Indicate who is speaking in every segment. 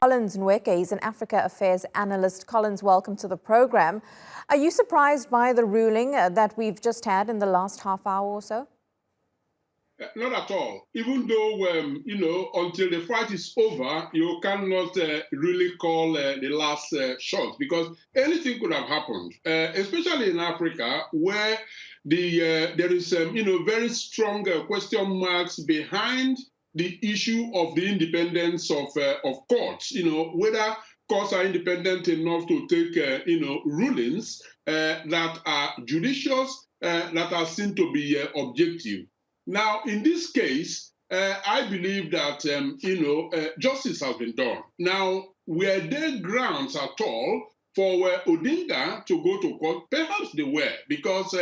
Speaker 1: Collins Nweke is an Africa Affairs analyst. Collins, welcome to the program. Are you surprised by the ruling that we've just had in the last half hour or so?
Speaker 2: Not at all. Even though, until the fight is over, you cannot really call the last shot because anything could have happened, especially in Africa, where there is, very strong question marks behind the issue of the independence of courts. Whether courts are independent enough to take, rulings that are judicious, that are seen to be objective. Now, in this case, I believe that, justice has been done. Now, were there grounds at all for Odinga to go to court? Perhaps they were, because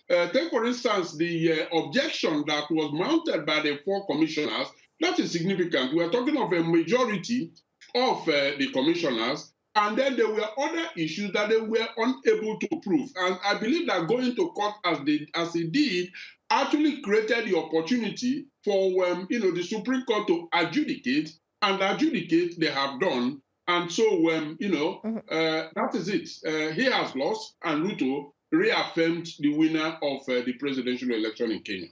Speaker 2: take, for instance, the objection that was mounted by the 4 commissioners. That is significant. We are talking of a majority of the commissioners, and then there were other issues that they were unable to prove. And I believe that going to court as they did actually created the opportunity for the Supreme Court to adjudicate, and adjudicate they have done. And so, that is it. He has lost, and Ruto reaffirmed the winner of the presidential election in Kenya.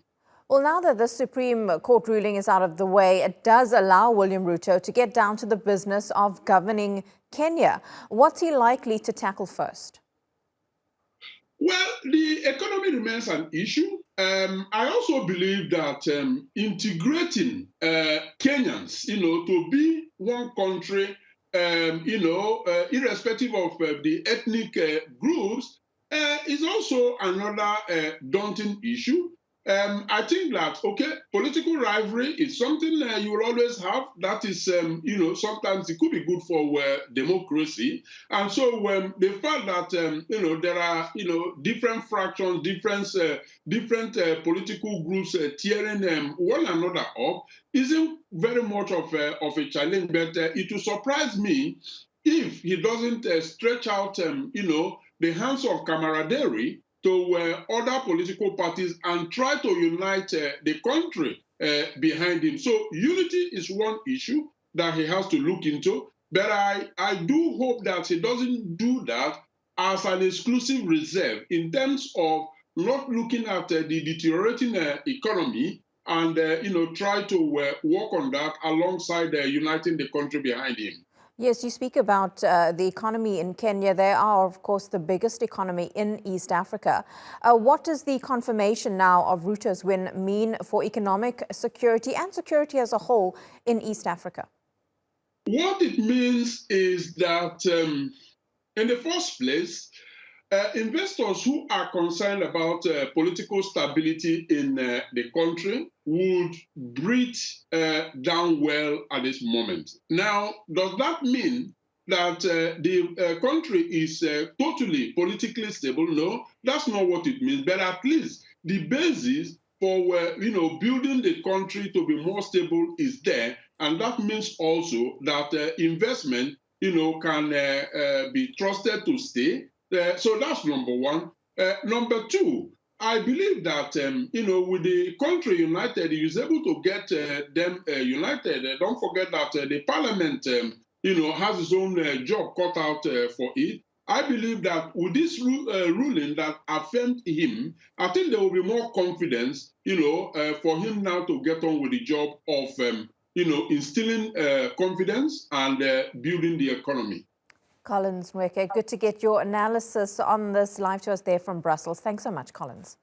Speaker 1: Well, now that the Supreme Court ruling is out of the way, it does allow William Ruto to get down to the business of governing Kenya. What's he likely to tackle first?
Speaker 2: Well, the economy remains an issue. I also believe that integrating Kenyans, to be one country, irrespective of the ethnic groups, is also another daunting issue. I think that, political rivalry is something you will always have. That is, sometimes it could be good for democracy. And so the fact that, there are, different fractions, different political groups tearing one another up isn't very much of a challenge. But it will surprise me if he doesn't stretch out, the hands of camaraderie to other political parties and try to unite the country behind him. So unity is one issue that he has to look into, but I do hope that he doesn't do that as an exclusive reserve in terms of not looking at the deteriorating economy and try to work on that alongside uniting the country behind him.
Speaker 1: Yes, you speak about the economy in Kenya. They are, of course, the biggest economy in East Africa. What does the confirmation now of Ruto's win mean for economic security and security as a whole in East Africa?
Speaker 2: What it means is that, in the first place, investors who are concerned about political stability in the country would breathe down well at this moment. Now, does that mean that the country is totally politically stable? No, that's not what it means. But at least the basis for building the country to be more stable is there, and that means also that investment can be trusted to stay. So that's number one. Number two, I believe that, with the country united, he is able to get them united. Don't forget that the parliament, has its own job cut out for it. I believe that with this ruling that affirmed him, I think there will be more confidence, for him now to get on with the job of, instilling confidence and building the economy.
Speaker 1: Collins Nweke, good to get your analysis on this live to us there from Brussels. Thanks so much, Collins.